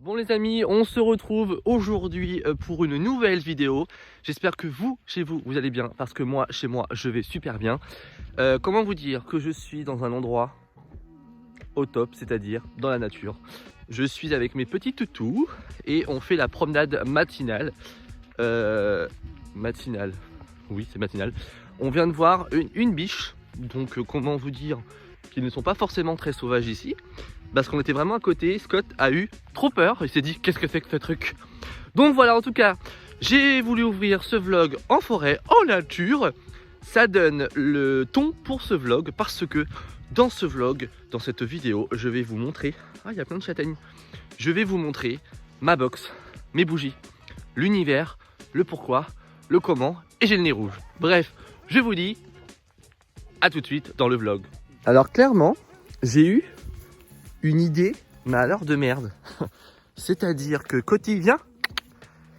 Bon les amis, on se retrouve aujourd'hui pour une nouvelle vidéo. J'espère que vous, chez vous, vous allez bien parce que moi, chez moi, je vais super bien. Comment vous dire que je suis dans un endroit au top, c'est-à-dire dans la nature. Je suis avec mes petits toutous et on fait la promenade matinale. Matinale, oui c'est matinal. On vient de voir une biche, donc comment vous dire qu'ils ne sont pas forcément très sauvages ici. Parce qu'on était vraiment à côté, Scott a eu trop peur, il s'est dit qu'est-ce que c'est que ce truc. Donc voilà, en tout cas, j'ai voulu ouvrir ce vlog en forêt, en nature. Ça donne le ton pour ce vlog parce que dans ce vlog, dans cette vidéo, je vais vous montrer... Ah, il y a plein de châtaignes. Je vais vous montrer ma box, mes bougies, l'univers, le pourquoi, le comment et j'ai le nez rouge. Bref, je vous dis à tout de suite dans le vlog. Alors clairement, j'ai eu une idée, mais alors de merde. C'est-à-dire que côté vient,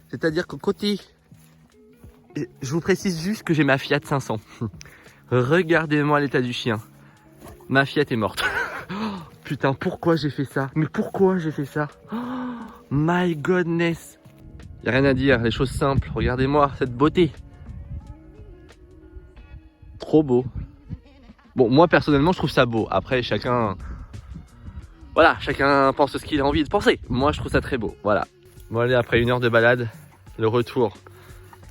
c'est-à-dire que côté, je vous précise juste que j'ai ma Fiat 500. Regardez-moi l'état du chien. Ma Fiat est morte. Putain, pourquoi j'ai fait ça? Mais pourquoi j'ai fait ça? My goodness. Y a rien à dire, les choses simples. Regardez-moi cette beauté. Trop beau. Bon, moi personnellement, je trouve ça beau. Après, chacun... Voilà, chacun pense ce qu'il a envie de penser. Moi, je trouve ça très beau. Voilà. Bon, allez, après une heure de balade, le retour.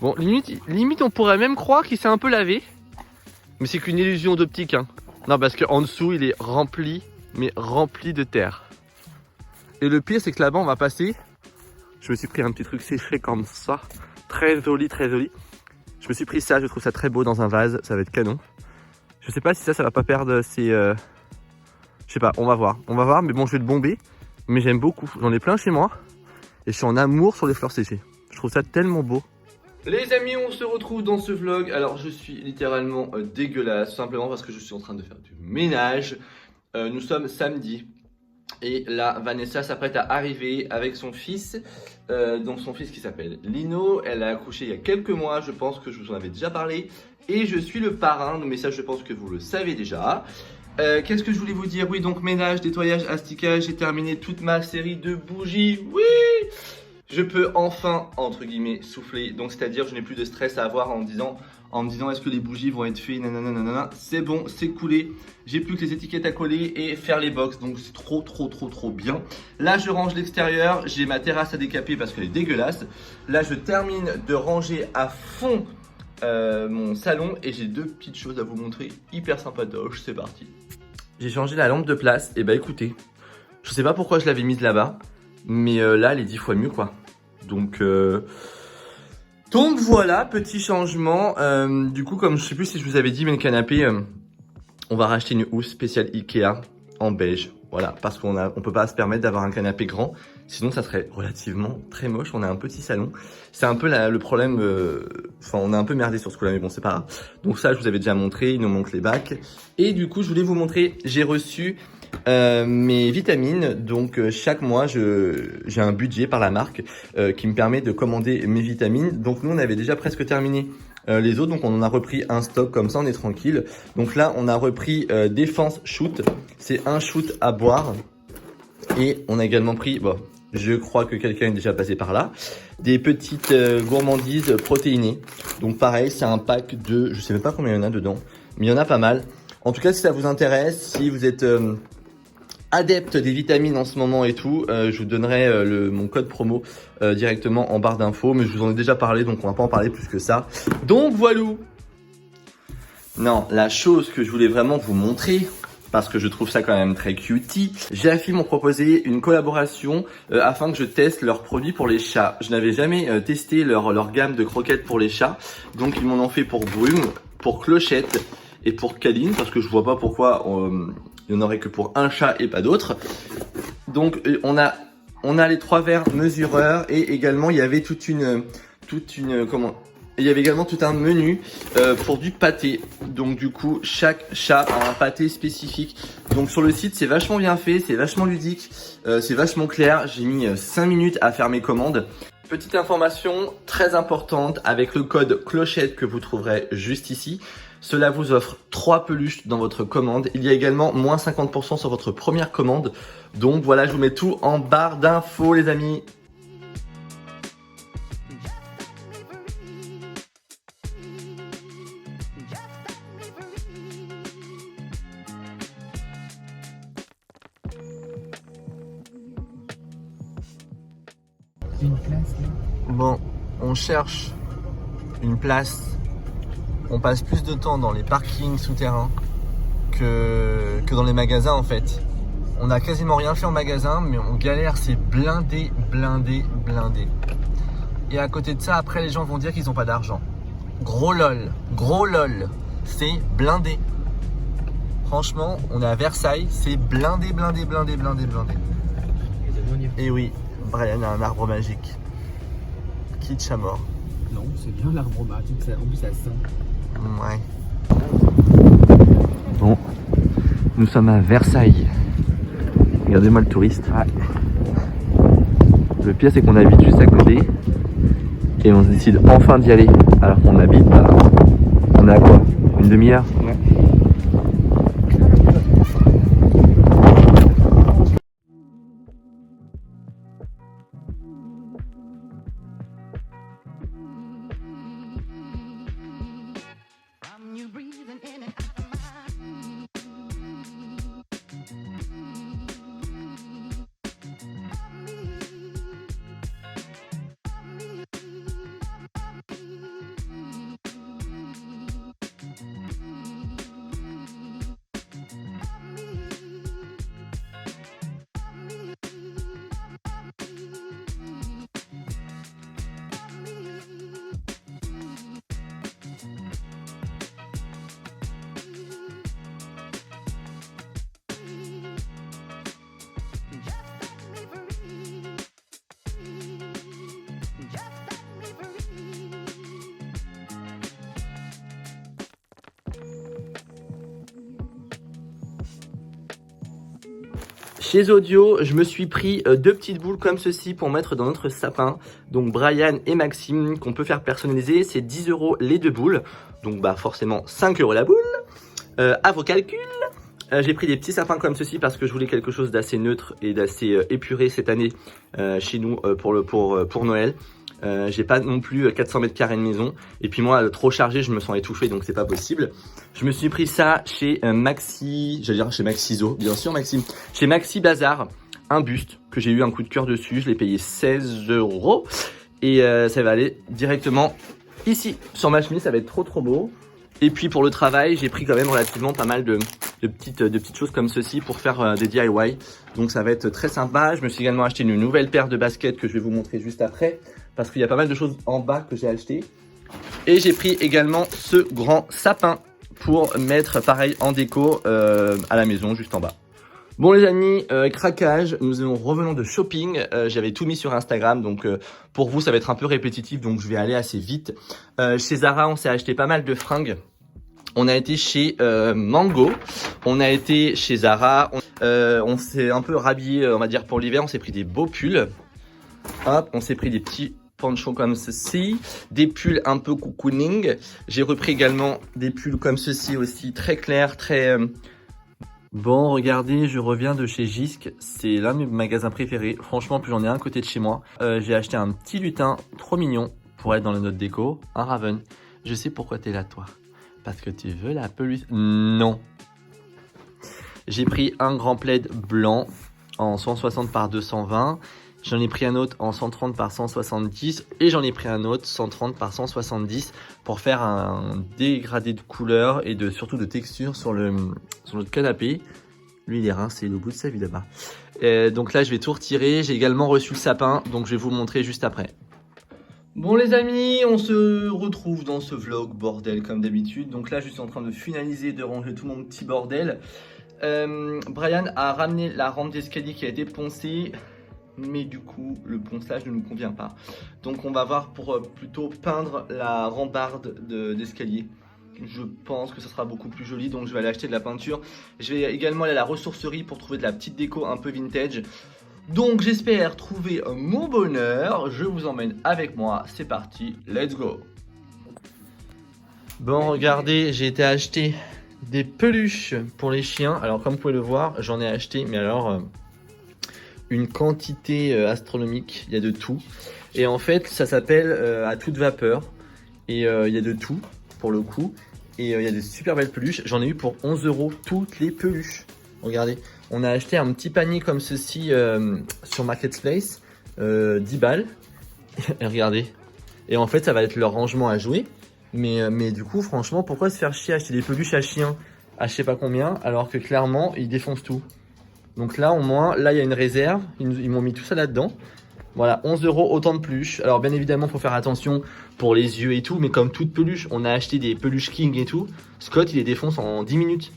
Bon, limite on pourrait même croire qu'il s'est un peu lavé. Mais c'est qu'une illusion d'optique. Hein. Non, parce qu'en dessous, il est rempli, mais rempli de terre. Et le pire, c'est que là-bas, on va passer. Je me suis pris un petit truc séché comme ça. Très joli, très joli. Je me suis pris ça, je trouve ça très beau dans un vase. Ça va être canon. Je sais pas si ça va pas perdre ses... Je sais pas, on va voir, mais bon je vais le bomber, mais j'aime beaucoup, j'en ai plein chez moi, et je suis en amour sur les fleurs séchées, je trouve ça tellement beau. Les amis, on se retrouve dans ce vlog, alors je suis littéralement dégueulasse, simplement parce que je suis en train de faire du ménage, nous sommes samedi, et là Vanessa s'apprête à arriver avec son fils, donc son fils qui s'appelle Lino, elle a accouché il y a quelques mois, je pense que je vous en avais déjà parlé, et je suis le parrain, mais ça je pense que vous le savez déjà. Qu'est-ce que je voulais vous dire? Oui, donc ménage, nettoyage, asticage, j'ai terminé toute ma série de bougies. Oui! Je peux enfin, entre guillemets, souffler. Donc, c'est-à-dire, je n'ai plus de stress à avoir en me disant est-ce que les bougies vont être faites, nanana. C'est bon, c'est coulé. J'ai plus que les étiquettes à coller et faire les box. Donc, c'est trop bien. Là, je range l'extérieur. J'ai ma terrasse à décaper parce qu'elle est dégueulasse. Là, je termine de ranger à fond mon salon et j'ai deux petites choses à vous montrer hyper sympatoches. C'est parti. J'ai changé la lampe de place et bah écoutez, je sais pas pourquoi je l'avais mise là-bas, mais là elle est 10 fois mieux quoi. Donc voilà, petit changement. Du coup, comme je sais plus si je vous avais dit, mais le canapé, on va racheter une housse spéciale Ikea en beige. Voilà, parce qu'on peut pas se permettre d'avoir un canapé grand, sinon ça serait relativement très moche. On a un petit salon, c'est un peu le problème, enfin on a un peu merdé sur ce coup-là, mais bon c'est pas grave. Donc ça je vous avais déjà montré, il nous manque les bacs. Et du coup je voulais vous montrer, j'ai reçu mes vitamines, donc chaque mois j'ai un budget par la marque qui me permet de commander mes vitamines. Donc nous on avait déjà presque terminé les autres, donc on en a repris un stock comme ça, on est tranquille. Donc là on a repris Défense Shoot, c'est un shoot à boire. Et on a également pris, bon, je crois que quelqu'un est déjà passé par là, des petites gourmandises protéinées. Donc pareil, c'est un pack de, je sais même pas combien il y en a dedans, mais il y en a pas mal. En tout cas, si ça vous intéresse, si vous êtes adepte des vitamines en ce moment et tout, je vous donnerai mon code promo directement en barre d'infos, mais je vous en ai déjà parlé, donc on va pas en parler plus que ça. Donc voilà. Non, la chose que je voulais vraiment vous montrer, parce que je trouve ça quand même très cutie, Jaffy m'ont proposé une collaboration afin que je teste leurs produits pour les chats. Je n'avais jamais testé leur gamme de croquettes pour les chats, donc ils m'en ont fait pour Brume, pour Clochette et pour Caline, parce que je vois pas pourquoi il n'y en aurait que pour un chat et pas d'autres. Donc on a les 3 verres mesureurs et également il y avait il y avait également tout un menu pour du pâté. Donc du coup, chaque chat a un pâté spécifique. Donc sur le site, c'est vachement bien fait, c'est vachement ludique, c'est vachement clair. J'ai mis 5 minutes à faire mes commandes. Petite information très importante, avec le code Clochette que vous trouverez juste ici, Cela vous offre 3 peluches dans votre commande. Il y a également moins 50% sur votre première commande. Donc voilà, je vous mets tout en barre d'infos les amis. Une place là. Bon, on cherche une place. On passe plus de temps dans les parkings souterrains que dans les magasins en fait. On a quasiment rien fait en magasin, mais on galère, c'est blindé. Et à côté de ça, après les gens vont dire qu'ils n'ont pas d'argent. Gros lol, c'est blindé. Franchement, on est à Versailles, c'est blindé. Et oui, Brian a un arbre magique. Kitsch à mort. Non, c'est bien l'arbre magique, en plus ça sent. Ouais. Bon, nous sommes à Versailles. Regardez-moi le touriste. Ouais. Le pire c'est qu'on habite juste à côté et on se décide enfin d'y aller alors qu'on habite on est à quoi? Une demi-heure? Ouais. Chez Audio, je me suis pris 2 petites boules comme ceci pour mettre dans notre sapin. Donc Brian et Maxime, qu'on peut faire personnaliser, c'est 10 € les 2 boules. Donc bah forcément 5 € la boule. À vos calculs. J'ai pris des petits sapins comme ceci parce que je voulais quelque chose d'assez neutre et d'assez épuré cette année chez nous pour Noël. J'ai pas non plus 400 mètres carrés de maison. Et puis moi, trop chargé, je me sens étouffé, donc c'est pas possible. Je me suis pris ça chez Maxi, j'allais dire chez Maxizo, bien sûr Maxime. Chez Maxi Bazar, un buste que j'ai eu un coup de cœur dessus. Je l'ai payé 16 €. Et ça va aller directement ici, sur ma chemise, ça va être trop beau. Et puis pour le travail, j'ai pris quand même relativement pas mal de petites choses comme ceci pour faire des DIY. Donc ça va être très sympa. Je me suis également acheté une nouvelle paire de baskets que je vais vous montrer juste après. Parce qu'il y a pas mal de choses en bas que j'ai acheté. Et j'ai pris également ce grand sapin pour mettre pareil en déco à la maison juste en bas. Bon les amis, craquage, nous revenons de shopping. J'avais tout mis sur Instagram, donc pour vous ça va être un peu répétitif, donc je vais aller assez vite. Chez Zara, on s'est acheté pas mal de fringues. On a été chez Mango, on a été chez Zara, on s'est un peu rhabillé, on va dire pour l'hiver, on s'est pris des beaux pulls. Hop, on s'est pris des petits ponchos comme ceci, des pulls un peu cocooning. J'ai repris également des pulls comme ceci aussi, très clairs, très... Bon, regardez, je reviens de chez Jysk, c'est l'un de mes magasins préférés. Franchement, plus j'en ai un à côté de chez moi. J'ai acheté un petit lutin trop mignon pour être dans les notes déco, un Raven. Je sais pourquoi t'es là, toi. Parce que tu veux la peluche? Non. J'ai pris un grand plaid blanc en 160 par 220. J'en ai pris un autre en 130 par 170 et j'en ai pris un autre 130 par 170 pour faire un dégradé de couleur et surtout de texture sur notre canapé. Lui, il est rincé le bout de sa vie là-bas. Donc là, je vais tout retirer. J'ai également reçu le sapin, donc je vais vous le montrer juste après. Bon les amis, on se retrouve dans ce vlog bordel comme d'habitude. Donc là, je suis en train de finaliser, de ranger tout mon petit bordel. Brian a ramené la rampe d'escalier qui a été poncée. Mais du coup, le ponçage ne nous convient pas. Donc on va voir pour plutôt peindre la rambarde d'escalier. Je pense que ça sera beaucoup plus joli, donc je vais aller acheter de la peinture. Je vais également aller à la ressourcerie pour trouver de la petite déco un peu vintage. Donc j'espère trouver mon bonheur. Je vous emmène avec moi. C'est parti, let's go. Bon, regardez, j'ai été acheter des peluches pour les chiens. Alors, comme vous pouvez le voir, j'en ai acheté, mais alors une quantité astronomique. Il y a de tout. Et en fait, ça s'appelle à toute vapeur. Et il y a de tout, pour le coup. Et il y a des super belles peluches. J'en ai eu pour 11 € toutes les peluches. Regardez, on a acheté un petit panier comme ceci sur Marketplace. 10 balles. Et regardez. Et en fait, ça va être leur rangement à jouer. Mais du coup, franchement, pourquoi se faire chier à acheter des peluches à chiens à je sais pas combien, alors que clairement, ils défoncent tout. Donc là, au moins, là, il y a une réserve. Ils m'ont mis tout ça là-dedans. Voilà, 11 €, autant de peluches. Alors, bien évidemment, il faut faire attention pour les yeux et tout. Mais comme toute peluche, on a acheté des peluches King et tout. Scott, il les défonce en 10 minutes.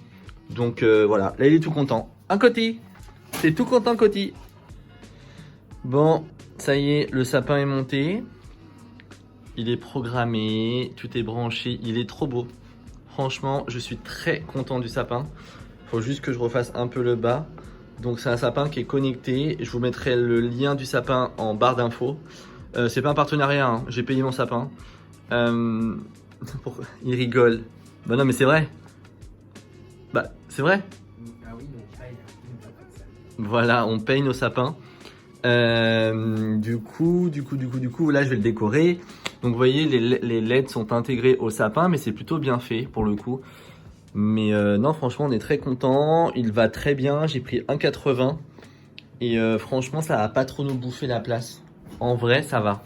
Donc voilà, là, il est tout content. Un Coty. C'est tout content, Coty. Bon, ça y est, le sapin est monté. Il est programmé, tout est branché. Il est trop beau. Franchement, je suis très content du sapin. Faut juste que je refasse un peu le bas. Donc c'est un sapin qui est connecté. Je vous mettrai le lien du sapin en barre d'infos. C'est pas un partenariat, hein. J'ai payé mon sapin. Il rigole. Bah non mais c'est vrai. Bah c'est vrai. Ah oui, on paye. Voilà, on paye nos sapins. Du coup, là je vais le décorer. Donc vous voyez, les LED sont intégrés au sapin, mais c'est plutôt bien fait pour le coup. Mais non, franchement, on est très content. Il va très bien. J'ai pris 1,80 et franchement, ça va pas trop nous bouffer la place. En vrai, ça va.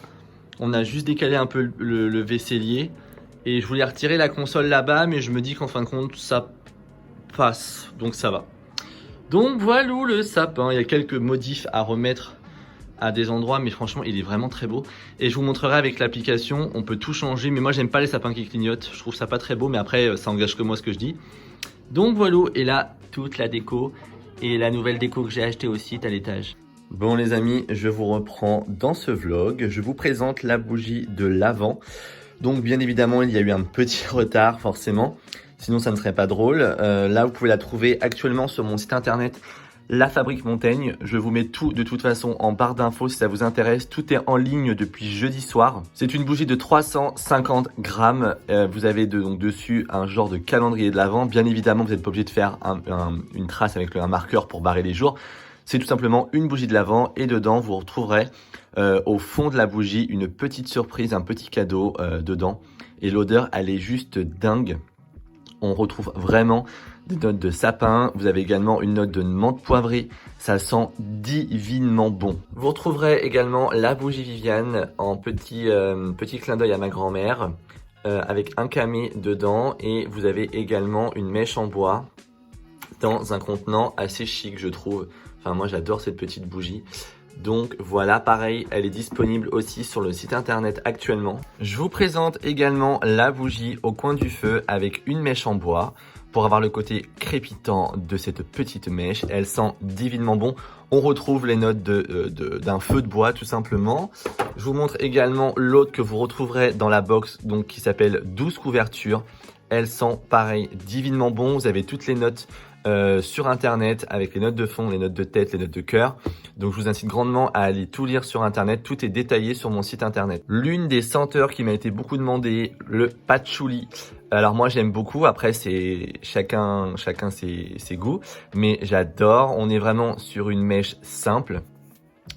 On a juste décalé un peu le vaisselier et je voulais retirer la console là-bas, mais je me dis qu'en fin de compte, ça passe. Donc ça va. Donc voilà le sapin. Il y a quelques modifs à remettre à des endroits, mais franchement il est vraiment très beau et je vous montrerai avec l'application. On peut tout changer, mais moi j'aime pas les sapins qui clignotent, je trouve ça pas très beau, mais après ça engage que moi ce que je dis. Donc voilà, et là toute la déco et la nouvelle déco que j'ai acheté aussi est à l'étage. Bon les amis, je vous reprends dans ce vlog. Je vous présente la bougie de l'Avent. Donc bien évidemment il y a eu un petit retard forcément, sinon ça ne serait pas drôle. Là vous pouvez la trouver actuellement sur mon site internet La Fabrique Montaigne. Je vous mets tout de toute façon en barre d'infos si ça vous intéresse. Tout est en ligne depuis jeudi soir. C'est une bougie de 350 grammes. Vous avez donc dessus un genre de calendrier de l'Avent. Bien évidemment, vous n'êtes pas obligé de faire une trace avec un marqueur pour barrer les jours. C'est tout simplement une bougie de l'Avent et dedans vous retrouverez au fond de la bougie une petite surprise, un petit cadeau dedans. Et l'odeur, elle est juste dingue. On retrouve vraiment des notes de sapin. Vous avez également une note de menthe poivrée. Ça sent divinement bon. Vous retrouverez également la bougie Viviane en petit clin d'œil à ma grand-mère avec un camé dedans. Et vous avez également une mèche en bois dans un contenant assez chic, je trouve. Enfin, moi, j'adore cette petite bougie. Donc voilà, pareil, elle est disponible aussi sur le site internet actuellement. Je vous présente également la bougie au coin du feu avec une mèche en bois pour avoir le côté crépitant de cette petite mèche. Elle sent divinement bon. On retrouve les notes d'un feu de bois tout simplement. Je vous montre également l'autre que vous retrouverez dans la box, donc qui s'appelle 12 couvertures. Elle sent pareil divinement bon. Vous avez toutes les notes sur internet avec les notes de fond, les notes de tête, les notes de cœur. Donc je vous incite grandement à aller tout lire sur internet, tout est détaillé sur mon site internet. L'une des senteurs qui m'a été beaucoup demandée, le patchouli. Alors moi j'aime beaucoup, après c'est chacun ses goûts, mais j'adore. On est vraiment sur une mèche simple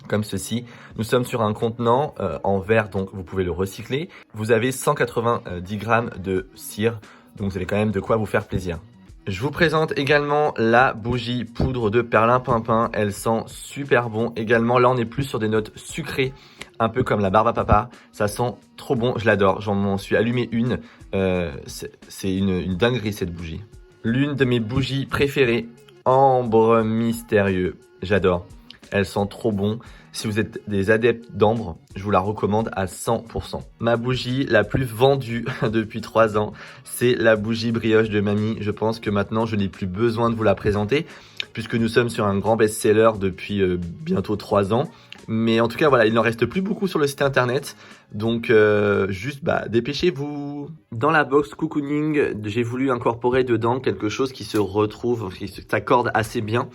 comme ceci. Nous sommes sur un contenant en verre, donc vous pouvez le recycler. Vous avez 190 grammes de cire, donc vous avez quand même de quoi vous faire plaisir. Je vous présente également la bougie poudre de perlimpinpin. Elle sent super bon. Également, là, on est plus sur des notes sucrées, un peu comme la barbe à papa. Ça sent trop bon. Je l'adore. J'en suis allumé une. C'est une dinguerie, cette bougie. L'une de mes bougies préférées, ambre mystérieux. J'adore. Elle sent trop bon. Si vous êtes des adeptes d'ambre, je vous la recommande à 100%. Ma bougie la plus vendue depuis 3 ans, c'est la bougie brioche de mamie. Je pense que maintenant, je n'ai plus besoin de vous la présenter puisque nous sommes sur un grand best-seller depuis bientôt 3 ans. Mais en tout cas, voilà, il n'en reste plus beaucoup sur le site internet. Donc, juste, dépêchez-vous. Dans la box cocooning, j'ai voulu incorporer dedans quelque chose qui se retrouve, qui s'accorde assez bien.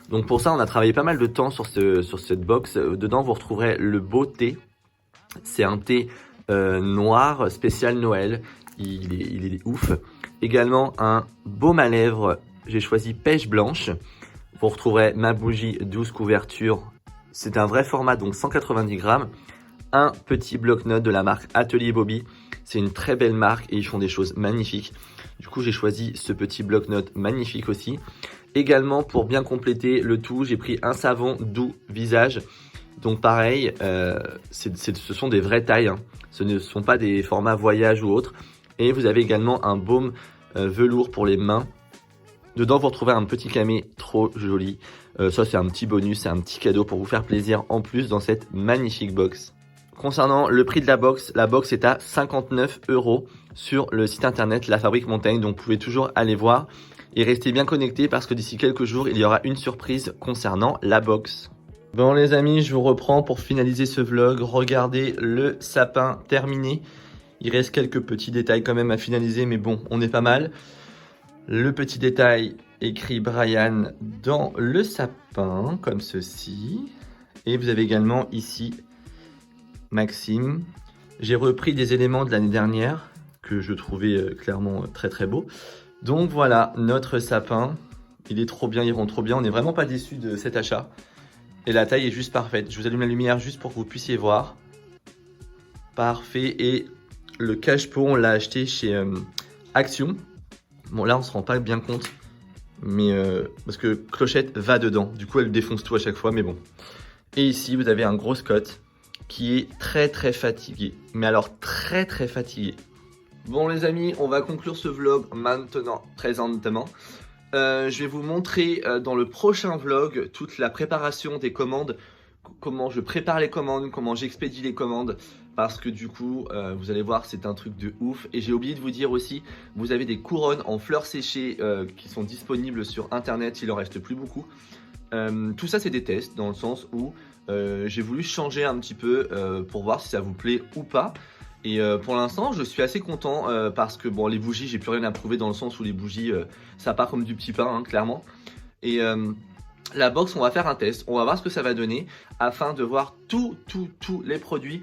Donc pour ça, on a travaillé pas mal de temps sur cette box. Dedans, vous retrouverez le beau thé. C'est un thé noir spécial Noël. il est ouf. Également un baume à lèvres, j'ai choisi pêche blanche. Vous retrouverez ma bougie 12 couvertures. C'est un vrai format, donc 190 grammes. Un petit bloc-notes de la marque Atelier Bobby. C'est une très belle marque et ils font des choses magnifiques. Du coup, j'ai choisi ce petit bloc-notes magnifique aussi. Également, pour bien compléter le tout, j'ai pris un savon doux visage. Donc pareil, ce sont des vraies tailles, hein. Ce ne sont pas des formats voyage ou autres. Et vous avez également un baume velours pour les mains. Dedans, vous retrouvez un petit camé trop joli. Ça, c'est un petit bonus, c'est un petit cadeau pour vous faire plaisir en plus dans cette magnifique box. Concernant le prix de la box est à 59 € sur le site internet La Fabrique Montaigne. Donc vous pouvez toujours aller voir et restez bien connectés parce que d'ici quelques jours, il y aura une surprise concernant la box. Bon les amis, je vous reprends pour finaliser ce vlog. Regardez le sapin terminé. Il reste quelques petits détails quand même à finaliser, mais bon, on est pas mal. Le petit détail écrit Brian dans le sapin, comme ceci. Et vous avez également ici Maxime. J'ai repris des éléments de l'année dernière que je trouvais clairement très très beau. Donc voilà, notre sapin. Il est trop bien, il rend trop bien. On n'est vraiment pas déçus de cet achat. Et la taille est juste parfaite. Je vous allume la lumière juste pour que vous puissiez voir. Parfait. Et le cache-pot, on l'a acheté chez Action. Bon, là, on se rend pas bien compte. Mais parce que Clochette va dedans. Du coup, elle défonce tout à chaque fois. Mais bon. Et ici, vous avez un gros Scott qui est très très fatigué. Mais alors très très fatigué. Bon les amis, on va conclure ce vlog maintenant, présentement. Je vais vous montrer dans le prochain vlog toute la préparation des commandes, comment je prépare les commandes, comment j'expédie les commandes, parce que du coup, vous allez voir, c'est un truc de ouf. Et j'ai oublié de vous dire aussi, vous avez des couronnes en fleurs séchées qui sont disponibles sur internet, il en reste plus beaucoup. Tout ça c'est des tests dans le sens où j'ai voulu changer un petit peu pour voir si ça vous plaît ou pas. Et pour l'instant je suis assez content parce que bon, les bougies j'ai plus rien à prouver dans le sens où les bougies ça part comme du petit pain hein, clairement. Et la box on va faire un test, on va voir ce que ça va donner afin de voir tous les produits.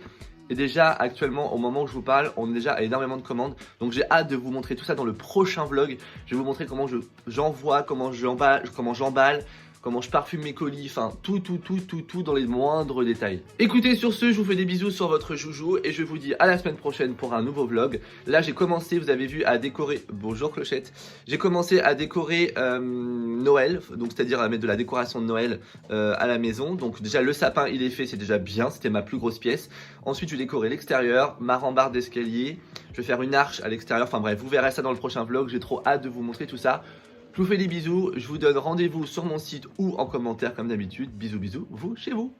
Et déjà actuellement au moment où je vous parle on est déjà à énormément de commandes. Donc j'ai hâte de vous montrer tout ça dans le prochain vlog. Je vais vous montrer comment j'envoie, comment j'emballe, comment je parfume mes colis, enfin tout dans les moindres détails. Écoutez, sur ce, je vous fais des bisous sur votre joujou et je vous dis à la semaine prochaine pour un nouveau vlog. Là, j'ai commencé, vous avez vu, à décorer, bonjour Clochette, j'ai commencé à décorer Noël, donc c'est-à-dire à mettre de la décoration de Noël à la maison. Donc déjà, le sapin, il est fait, c'est déjà bien, c'était ma plus grosse pièce. Ensuite, je vais décorer l'extérieur, ma rambarde d'escalier, je vais faire une arche à l'extérieur, enfin bref, vous verrez ça dans le prochain vlog, j'ai trop hâte de vous montrer tout ça. Je vous fais des bisous, je vous donne rendez-vous sur mon site ou en commentaire comme d'habitude. Bisous, vous, chez vous.